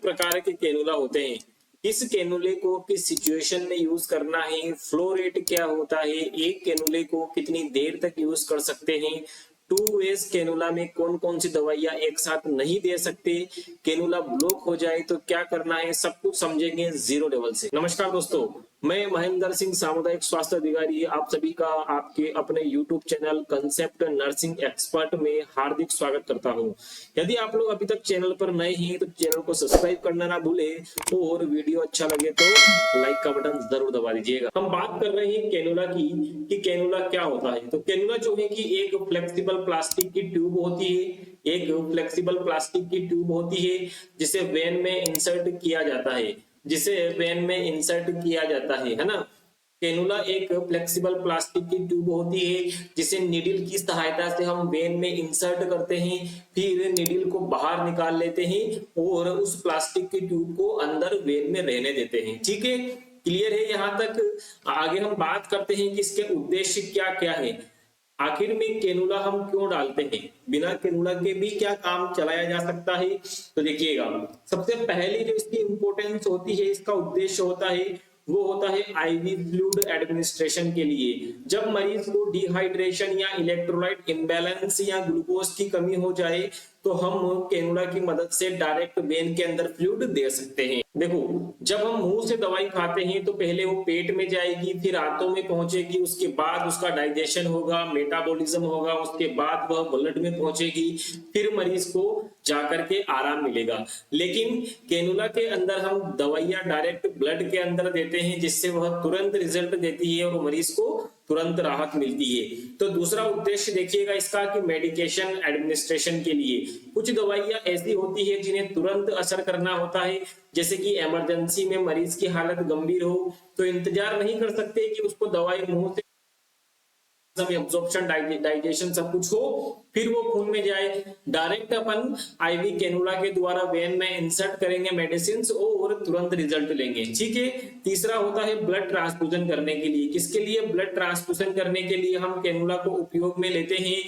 प्रकार के कैनुला होते हैं, किस कैनुले को किस सिचुएशन में यूज करना है, फ्लो रेट क्या होता है, एक कैनुले को कितनी देर तक यूज कर सकते हैं, टू वेज कैनुला में कौन कौन सी दवाइयां एक साथ नहीं दे सकते, कैनुला ब्लॉक हो जाए तो क्या करना है, सब कुछ समझेंगे जीरो लेवल से। नमस्कार दोस्तों, मैं महेंद्र सिंह, सामुदायिक स्वास्थ्य अधिकारी, आप सभी का आपके अपने YouTube channel concept nursing expert में हार्दिक स्वागत करता हूं। यदि आप लोग अभी तक चैनल पर नए हैं तो चैनल को सब्सक्राइब करना ना भूलें और वीडियो अच्छा लगे तो लाइक का बटन जरूर दबा दीजिएगा। हम बात कर रहे हैं कैनुला की कि कैनुला क्या होता है। तो कैनुला जो है कि एक फ्लेक्सिबल प्लास्टिक की ट्यूब होती है, एक फ्लेक्सिबल प्लास्टिक की ट्यूब होती है जिसे वेन में इंसर्ट किया जाता है, है ना। कैनुला एक फ्लेक्सिबल प्लास्टिक की ट्यूब होती है जिसे नीडल की सहायता से हम वेन में इंसर्ट करते हैं, फिर नीडल को बाहर निकाल लेते हैं और उस प्लास्टिक की ट्यूब को अंदर वेन में रहने देते हैं। ठीक है, क्लियर है यहाँ तक। आगे हम बात करते हैं कि इसके उद्देश्य क्या क्या है, आखिर में कैनुला हम क्यों डालते हैं, बिना कैनुला के भी क्या काम चलाया जा सकता है। तो देखिएगा, सबसे पहली जो इसकी इंपॉर्टेंस होती है, इसका उद्देश्य होता है, वो होता है आईवी फ्लूइड एडमिनिस्ट्रेशन के लिए। जब मरीज को डिहाइड्रेशन या इलेक्ट्रोलाइट इम्बैलेंस या ग्लूकोज की कमी हो जाए तो हम कैनुला की मदद से डायरेक्ट वेन के अंदर फ्लूइड दे सकते हैं। देखो, जब हम मुंह से दवाई खाते हैं तो पहले वो पेट में जाएगी, फिर आंतों में पहुंचेगी, उसके बाद उसका डाइजेशन होगा, मेटाबॉलिज्म होगा, उसके बाद वह ब्लड में पहुंचेगी, फिर मरीज को जाकर के आराम मिलेगा। लेकिन कैनुला के अंदर हम दवाइयां डायरेक्ट ब्लड के अंदर देते हैं जिससे वह तुरंत रिजल्ट देती है और मरीज को तुरंत राहत मिलती है। तो दूसरा उद्देश्य देखिएगा इसका कि मेडिकेशन एडमिनिस्ट्रेशन के लिए कुछ दवाइयां ऐसी होती है जिन्हें तुरंत असर करना होता है, जैसे कि इमरजेंसी में मरीज की हालत गंभीर हो तो इंतजार नहीं कर सकते कि उसको दवाई मुंह से एब्जॉर्प्शन डाइजेशन सब कुछ हो फिर वो खून में जाए। डायरेक्ट अपन आईवी कैनुला के द्वारा वेन में इंसर्ट करेंगे मेडिसिन और तुरंत रिजल्ट लेंगे। ठीक है, तीसरा होता है ब्लड ट्रांसफ्यूजन करने के लिए। किसके लिए? ब्लड ट्रांसफ्यूजन करने के लिए हम कैनुला को उपयोग में लेते हैं।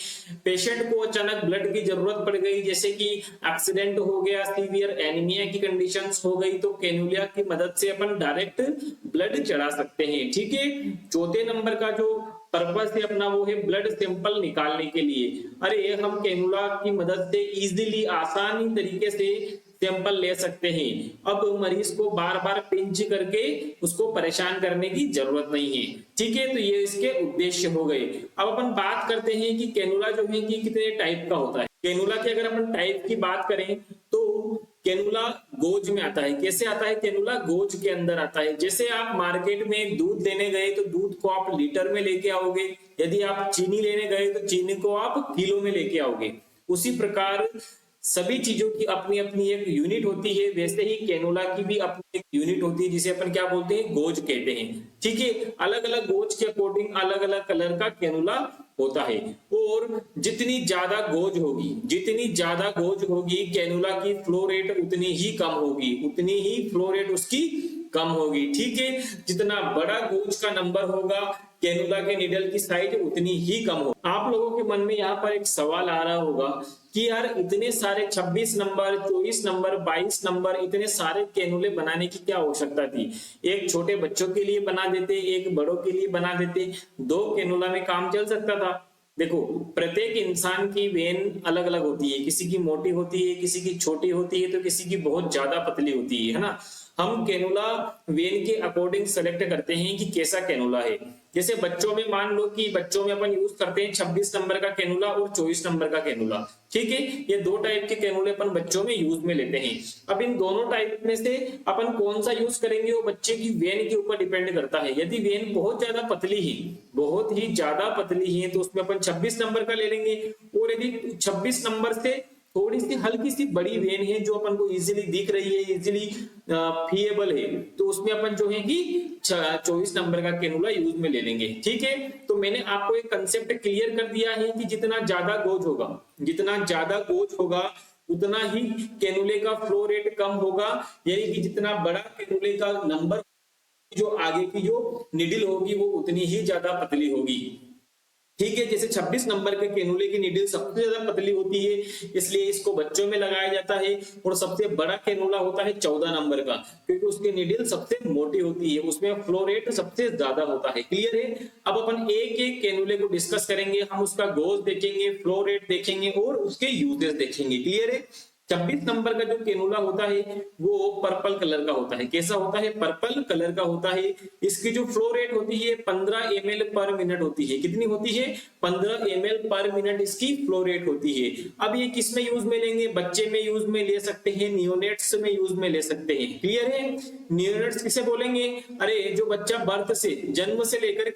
पेशेंट को अचानक ब्लड की जरूरत पड़ गई, जैसे कि एक्सीडेंट हो गया, सीवियर एनीमिया की कंडीशन हो गई, तो कैनुला की मदद से अपन डायरेक्ट ब्लड चढ़ा सकते हैं। ठीक है, चौथे नंबर का जो पर्पस है अपना वो है ब्लड सैंपल निकालने के लिए। अरे हम कैनुला की मदद से इजीली आसानी तरीके से सैंपल ले सकते हैं। अब मरीज को बार बार पिंच करके उसको परेशान करने की जरूरत नहीं है। ठीक है, तो ये इसके उद्देश्य हो गए। अब अपन बात करते हैं कि कैनुला जो है कि कितने टाइप का होता है। कैनुला की अगर अपन टाइप की बात करें तो कैनुला गोज में आता है। कैसे आता है? कैनुला गोज के अंदर आता है। जैसे आप मार्केट में दूध लेने गए तो दूध को आप लीटर में लेके आओगे, यदि आप चीनी लेने गए तो चीनी को आप किलो में लेके आओगे। उसी प्रकार सभी चीजों की अपनी अपनी एक यूनिट होती है, वैसे ही कैनुला की भी अपनी एक यूनिट होती है जिसे अपन क्या बोलते हैं? गोज कहते हैं। ठीक है, अलग अलग गोज के अकॉर्डिंग अलग अलग कलर का कैनुला होता है। और जितनी ज्यादा गोज होगी कैनुला की फ्लो रेट उतनी ही फ्लो रेट उसकी कम होगी। ठीक है, जितना बड़ा गोज का नंबर होगा कैनुला के निडल की साइज उतनी ही कम हो। आप लोगों के मन में यहाँ पर एक सवाल आ रहा होगा कि यार इतने सारे 26 नंबर, 24 नंबर, 22 नंबर, इतने सारे कैनुले बनाने की क्या आवश्यकता थी? एक छोटे बच्चों के लिए बना देते, एक बड़ों के लिए बना देते, 2 कैनुला में काम चल सकता था। देखो, प्रत्येक इंसान की वेन अलग अलग होती है, किसी की मोटी होती है, किसी की छोटी होती है, तो किसी की बहुत ज्यादा पतली होती है ना। हम कैनुला वेन के अकॉर्डिंग सेलेक्ट करते हैं कि कैसा कैनुला है। जैसे बच्चों में मान लो कि बच्चों में अपन यूज करते हैं 26 नंबर का कैनुला और 24 नंबर का कैनुला। ठीक है, ये 2 टाइप के कैनुले अपन बच्चों में यूज में लेते हैं। अब इन दोनों टाइप में से अपन कौन सा यूज करेंगे वो बच्चे की वेन के ऊपर डिपेंड करता है। यदि वेन बहुत ज्यादा पतली है तो उसमें अपन 26 नंबर का ले लेंगे, और यदि 26 नंबर से थोड़ी सी हल्की सी बड़ी वेन है जो अपन को इजीली दिख रही है, इजीली फीएबल है, तो उसमें अपन जो है कि 24 नंबर का कैनुला यूज में ले लेंगे। ठीक है, तो मैंने आपको एक कंसेप्ट क्लियर कर दिया है कि जितना ज्यादा गोज होगा उतना ही कैनुले का फ्लो रेट कम होगा, यानी कि जितना बड़ा कैनुले का नंबर, जो आगे की जो निडल होगी वो उतनी ही ज्यादा पतली होगी। ठीक है। जैसे 26 नंबर के कैनुले की नीडल सबसे ज्यादा पतली होती है, इसलिए इसको बच्चों में लगाया जाता है। और सबसे बड़ा कैनुला होता है 14 नंबर का, क्योंकि उसकी नीडल सबसे मोटी होती है, उसमें फ्लो रेट सबसे ज्यादा होता है। क्लियर है। अब अपन एक एक कैनुले को डिस्कस करेंगे, हम उसका गोज देखेंगे, फ्लो रेट देखेंगे और उसके यूजेस देखेंगे। क्लियर है। 26 नंबर का जो कैनुला होता है वो पर्पल कलर का होता है। कैसा होता है? पर्पल कलर का होता है। इसकी जो फ्लो रेट होती है 15 ml पर मिनट होती है। कितनी होती है? 15 ml पर मिनट इसकी फ्लो रेट होती है। अब ये किस में यूज में लेंगे? बच्चे में यूज में ले सकते हैं, नियोनेट्स में यूज में ले सकते हैं। क्लियर है। नियोनेट्स किसे बोलेंगे? अरे जो बच्चा बर्थ से, जन्म से लेकर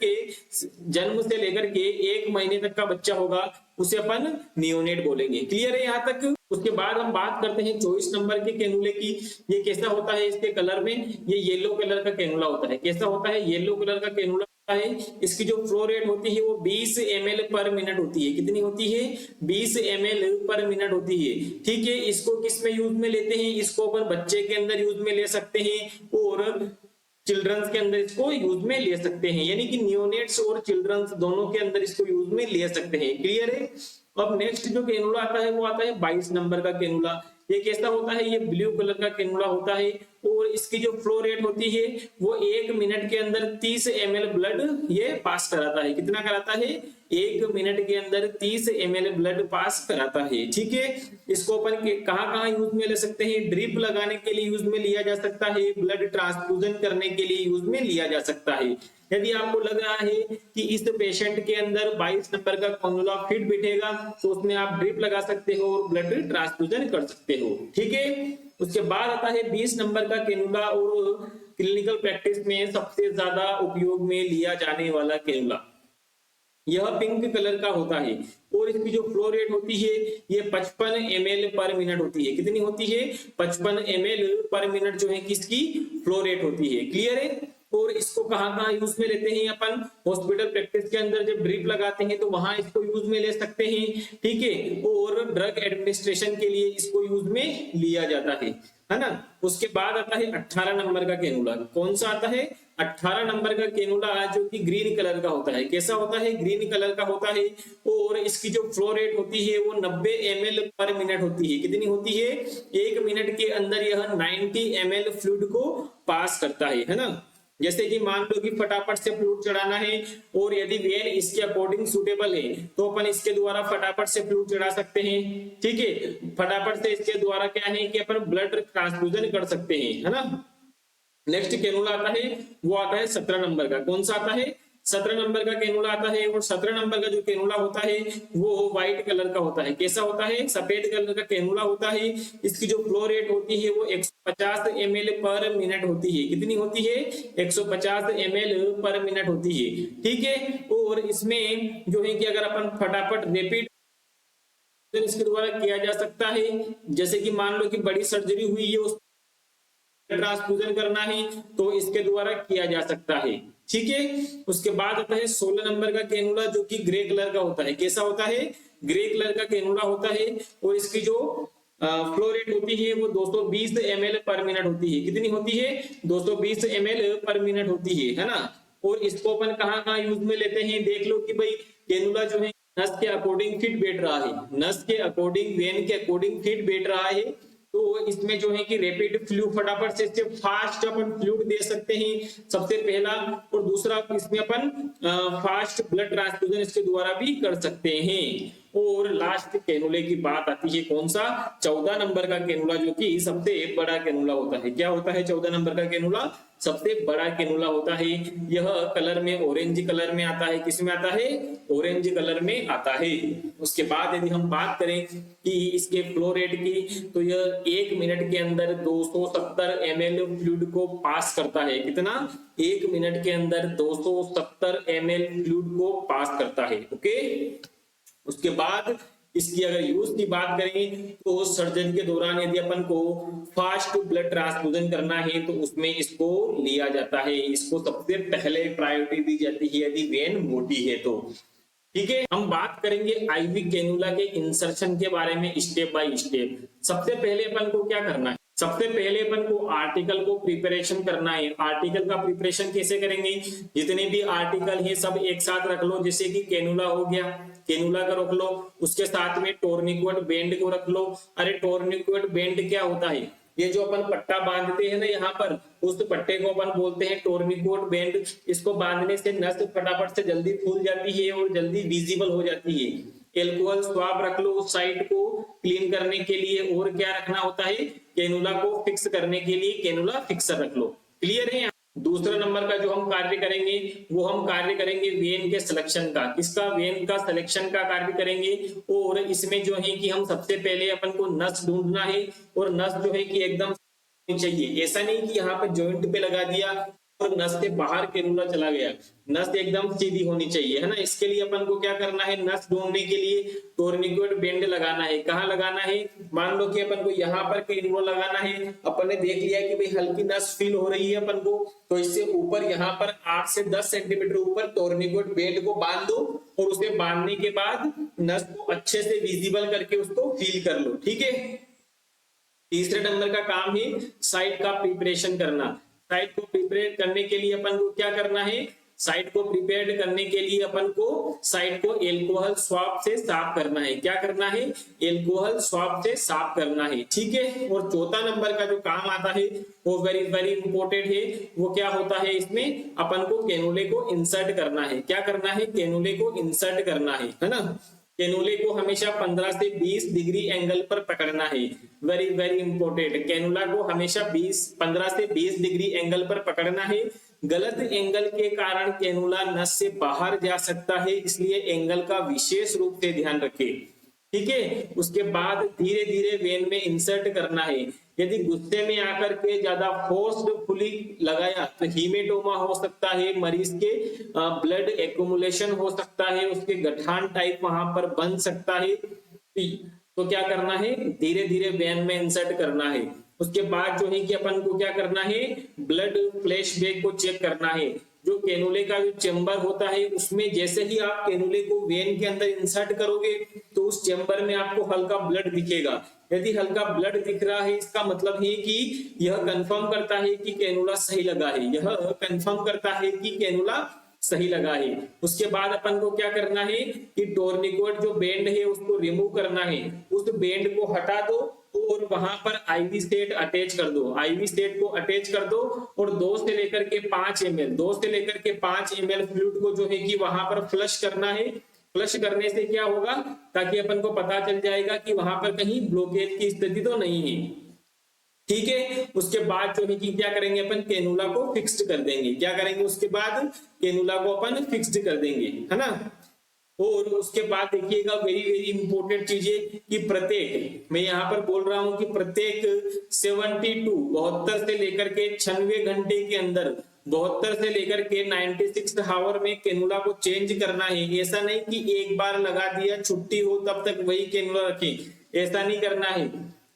के 1 महीने तक का बच्चा होगा उसे अपन नियोनेट बोलेंगे। क्लियर है यहाँ तक। उसके बाद हम बात करते हैं 24 नंबर के कैनुले की। ये कैसा होता है? इसके कलर में ये येलो कलर का कैनुला होता है। कैसा होता है? येलो कलर का कैनुला होता है। इसकी जो फ्लो रेट होती है वो 20 ml पर मिनट होती है। कितनी होती है? 20 ml पर मिनट होती है। ठीक है। इसको किस में यूज में लेते हैं? इसको अपन बच्चे के अंदर यूज में ले सकते हैं और चिल्ड्रंस के अंदर इसको यूज में ले सकते हैं, यानी कि नियोनेट्स और चिल्ड्रंस दोनों के अंदर इसको यूज में ले सकते हैं। क्लियर है। अब नेक्स्ट जो कैनुला आता है वो आता है 22 नंबर का कैनुला। ये कैसा होता है? ये ब्लू कलर का कैनुला होता है और इसकी जो फ्लो रेट होती है वो 1 मिनट के अंदर 30 ml ब्लड ये पास कराता है। कितना कराता है? 1 मिनट के अंदर 30 ml ब्लड पास कराता है। ठीक है। इसको अपन कहाँ यूज में ले सकते हैं? ड्रिप लगाने के लिए यूज में लिया जा सकता है, ब्लड ट्रांसफ्यूजन करने के लिए यूज में लिया जा सकता है। यदि आपको लग रहा है कि इस पेशेंट के अंदर 22 नंबर का कैनुला फिट बैठेगा तो उसमें आप ड्रिप लगा सकते हो और ब्लड ट्रांसफ्यूजन कर सकते हो। ठीक है। उसके बाद आता है 20 नंबर का कैनुला और क्लिनिकल प्रैक्टिस में सबसे ज्यादा उपयोग में लिया जाने वाला कैनुला। यह पिंक कलर का होता है और इसकी जो फ्लो रेट होती है ये 55 ml पर मिनट होती है। कितनी होती है? 55 ml पर मिनट जो है किसकी फ्लो रेट होती है। क्लियर है। और इसको कहाँ यूज में लेते हैं अपन? हॉस्पिटल प्रैक्टिस के अंदर जब ड्रिप लगाते हैं तो वहां इसको यूज में ले सकते हैं। ठीक है। और ड्रग एडमिनिस्ट्रेशन के लिए इसको यूज में लिया जाता है ना। उसके बाद आता है 18 नंबर का कैनुला। कौन सा आता है? 18 नंबर का कैनुला जो कि ग्रीन कलर का होता है। कैसा होता है? ग्रीन कलर का होता है और इसकी जो फ्लो रेट होती है वो 90 ml पर मिनट होती है। कितनी होती है? 1 मिनट के अंदर यह 90 ml फ्लूइड को पास करता है ना। जैसे कि मान लो कि फटाफट से फ्लूइड चढ़ाना है और यदि वेन इसके अकॉर्डिंग सुटेबल है तो अपन इसके द्वारा फटाफट से फ्लूइड चढ़ा सकते हैं। ठीक है। फटाफट से इसके द्वारा क्या है कि अपन ब्लड ट्रांसफ्यूजन कर सकते हैं, है ना। नेक्स्ट कैनुला आता है वो आता है 17 नंबर का। कौन सा आता है? 17 नंबर का कैनुला आता है और 17 नंबर का जो कैनुला होता है वो व्हाइट कलर का होता है। कैसा होता है? सफेद कलर का कैनुला होता है। इसकी जो फ्लो रेट होती है वो 150 ml पर मिनट होती है। कितनी होती है? 150 ml पर मिनट होती है। ठीक है। और इसमें जो है कि अगर अपन फटाफट रैपिड इसके द्वारा किया जा सकता है, जैसे कि मान लो कि बड़ी सर्जरी हुई है, उस ट्रांसफ्यूजन करना है तो इसके द्वारा किया जा सकता है। ठीक है। उसके बाद आता है 16 नंबर का कैनुला जो कि ग्रे कलर का होता है। कैसा होता है? ग्रे कलर का कैनुला होता है और इसकी जो फ्लो रेट होती है वो 220 ml पर मिनट होती है। कितनी होती है? 220 ml पर मिनट होती है ना। और इसको अपन कहाँ यूज में लेते हैं? देख लो कि भाई कैनुला जो है नस के अकॉर्डिंग फिट बैठ रहा है, नस के अकॉर्डिंग, वेन के अकॉर्डिंग फिट बैठ रहा है तो इसमें जो है कि रैपिड फ्लूइड फटाफट से इससे फास्ट अपन फ्लूइड दे सकते हैं, सबसे पहला। और दूसरा इसमें अपन फास्ट ब्लड ट्रांसफ्यूजन इसके द्वारा भी कर सकते हैं। और लास्ट कैनुले की बात आती है कौन सा? 14 नंबर का कैनुला जो कि सबसे बड़ा कैनुला होता है। क्या होता है? 14 नंबर का कैनुला सबसे बड़ा कैनुला होता है। यह कलर में ऑरेंज कलर में आता है। किस में आता है? ऑरेंज कलर में आता है। उसके बाद यदि हम बात करें कि इसके फ्लो रेट की तो यह 1 मिनट के अंदर 270 ml फ्लूइड को पास करता है। कितना? 1 मिनट के अंदर 270 ml फ्लूइड को पास करता है। ओके। उसके बाद इसकी अगर यूज की बात करें तो सर्जरी के दौरान यदि अपन को फास्ट ब्लड ट्रांसफ्यूजन करना है तो उसमें इसको लिया जाता है। इसको सबसे पहले प्रायोरिटी दी जाती है यदि वेन मोटी है तो। ठीक है। हम बात करेंगे आईवी कैनुला के इंसर्शन के बारे में स्टेप बाय स्टेप। सबसे पहले अपन को क्या करना है? सबसे पहले अपन को आर्टिकल को प्रिपरेशन करना है। आर्टिकल का प्रिपरेशन कैसे करेंगे, जितने भी आर्टिकल है सब एक साथ रख लो, जैसे कि कैनुला हो गया, कैनुला का रख लो, उसके साथ में टोर्निक्वेट बेंड को रख लो। अरे टोर्निक्वेट बेंड क्या होता है, ये जो अपन पट्टा बांधते हैं ना यहाँ पर, उस पट्टे को अपन बोलते हैं टोर्निक्वेट बेंड। इसको बांधने से नस फटाफट से जल्दी फूल जाती है और जल्दी विजिबल हो जाती है। एल्कोहल स्वाब रख लो उस साइड को क्लीन करने के लिए। और क्या रखना होता है, कैनुला को फिक्स करने के लिए कैनुला फिक्सर रख लो। क्लियर है। दूसरा नंबर का जो हम कार्य करेंगे वो हम कार्य करेंगे वेन के सिलेक्शन का। किसका, वेन का सिलेक्शन का कार्य करेंगे। और इसमें जो है कि हम सबसे पहले अपन को नस ढूंढना है, और नस जो है कि एकदम चाहिए। ऐसा नहीं कि यहाँ पे जॉइंट पे लगा दिया और नस से बाहर कैनुला चला गया, नस एकदम सीधी होनी चाहिए, है ना। इसके लिए अपन को क्या करना है, नस ढूंढने के लिए टोर्निक्वेट बेंड लगाना है। कहाँ लगाना है, मान लो कि अपन को यहाँ पर कैनुला लगाना है। अपन ने देख लिया कि भाई हल्की नस फील हो रही है अपन को, तो इससे ऊपर यहाँ पर 8 से 10 सेंटीमीटर ऊपर टोर्निक्वेट बेंड को बांध दो, और उसे बांधने के बाद नस को अच्छे से विजिबल करके उसको फील कर लो। ठीक है। तीसरे नंबर का काम है साइट का प्रिपरेशन करना। साइट को प्रिपेयर करने के लिए अपन को क्या करना है, साइट को प्रिपेयर करने के लिए अपन को साइट को एल्कोहल स्वाब से साफ करना है। क्या करना है, एल्कोहल स्वाब से साफ करना है। ठीक है। और चौथा नंबर का जो काम आता है वो वेरी वेरी इंपॉर्टेंट है। वो क्या होता है, इसमें अपन को कैनुले को इंसर्ट करना है। क्या करना है, कैनुले को इंसर्ट करना है ना। कैनुले को हमेशा 15 से 20 डिग्री एंगल पर पकड़ना है। वेरी वेरी इंपॉर्टेंट, कैनुला को हमेशा 15 से 20 डिग्री एंगल पर पकड़ना है। गलत एंगल के कारण कैनुला नस से बाहर जा सकता है, इसलिए एंगल का विशेष रूप से ध्यान रखें। ठीक है। उसके बाद धीरे धीरे वेन में इंसर्ट करना है। यदि गुस्से में आकर के ज्यादा फोर्सफुली लगाया तो हीमेटोमा हो सकता है, मरीज के ब्लड एक्युमुलेशन हो सकता है, उसके गठान टाइप वहां पर बन सकता है। तो क्या करना है, धीरे धीरे वेन में इंसर्ट करना है। उसके बाद जो है कि अपन को क्या करना है, ब्लड फ्लैशबैक को चेक करना है। जो कैनुले का जो चेंबर होता है उसमें जैसे ही आप कैनुले को वेन के अंदर इंसर्ट करोगे तो उस चेंबर में आपको हल्का ब्लड दिखेगा। यदि हल्का ब्लड दिख रहा है इसका मतलब है कि यह कंफर्म करता है कि कैनुला सही लगा है। यह कंफर्म करता है कि कैनुला सही लगा है। उसके बाद अपन को क्या करना है कि टोर्निक्वेट जो बेंड है उसको रिमूव करना है। उस बेंड को हटा दो और वहां पर आईवी सेट अटैच कर दो। आईवी सेट को अटैच कर दो और 2 से लेकर के 5 ml फ्लूइड को जो है कि वहां पर फ्लश करना है। फ्लश करने से क्या होगा, ताकि अपन को पता चल जाएगा कि वहां पर कहीं ब्लॉकेज की स्थिति तो नहीं है। ठीक है। उसके बाद जो है कि क्या करेंगे, अपन कैनुला को फिक्स्ड कर देंगे। क्या करेंगे, उसके बाद कैनुला को अपन फिक्स्ड कर देंगे, है ना। और उसके बाद देखिएगा वेरी वेरी इंपॉर्टेंट चीज है कि प्रत्येक, मैं यहाँ पर बोल रहा हूं कि प्रत्येक 72 से लेकर के 96 घंटे के अंदर, 72 से लेकर के 96 आवर में कैनुला को चेंज करना है। ऐसा नहीं कि एक बार लगा दिया छुट्टी हो तब तक वही कैनुला रखें, ऐसा नहीं करना है।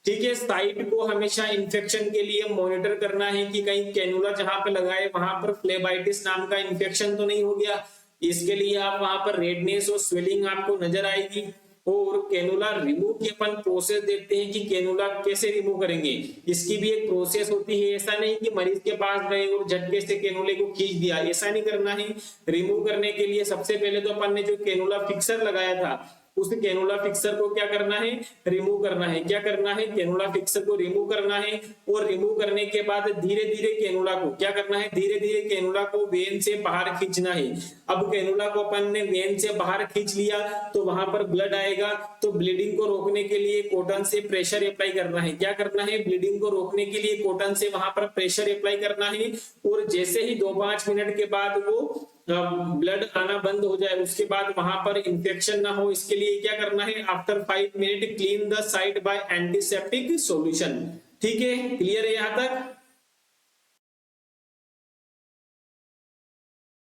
ठीक है। साइट को हमेशा इन्फेक्शन के लिए मॉनिटर करना है कि कहीं कैनुला जहां पे लगाए वहां पर फ्लेबाइटिस नाम का इन्फेक्शन तो नहीं हो गया। इसके लिए आप वहां पर रेडनेस और स्वेलिंग आपको नजर आएगी। और कैनुला रिमूव की अपन प्रोसेस देखते हैं कि कैनुला कैसे रिमूव करेंगे। इसकी भी एक प्रोसेस होती है। ऐसा नहीं कि मरीज के पास गए और झटके से कैनुले को खींच दिया, ऐसा नहीं करना है। रिमूव करने के लिए सबसे पहले तो अपन ने जो कैनुला फिक्सर लगाया था उस कैनुला फिक्सर को क्या करना है, रिमूव करना है। क्या करना है, कैनुला फिक्सर को रिमूव करना है। और रिमूव करने के बाद धीरे धीरे कैनुला को क्या करना है, धीरे धीरे कैनुला को वेन से बाहर खींचना है। अब कैनुला को अपन ने वेन से बाहर खींच लिया तो वहां पर ब्लड आएगा, तो ब्लीडिंग को रोकने के लिए कॉटन से प्रेशर अप्लाई करना है। क्या करना है, ब्लीडिंग को रोकने के लिए कॉटन से वहां पर प्रेशर अप्लाई करना है। और जैसे ही 2-5 मिनट के बाद वो ब्लड आना बंद हो जाए, उसके बाद वहां पर इंफेक्शन ना हो, इसके लिए क्या करना है, after 5 minute clean the site bye antiseptic solution. ठीक है, क्लियर है यहाँ तक।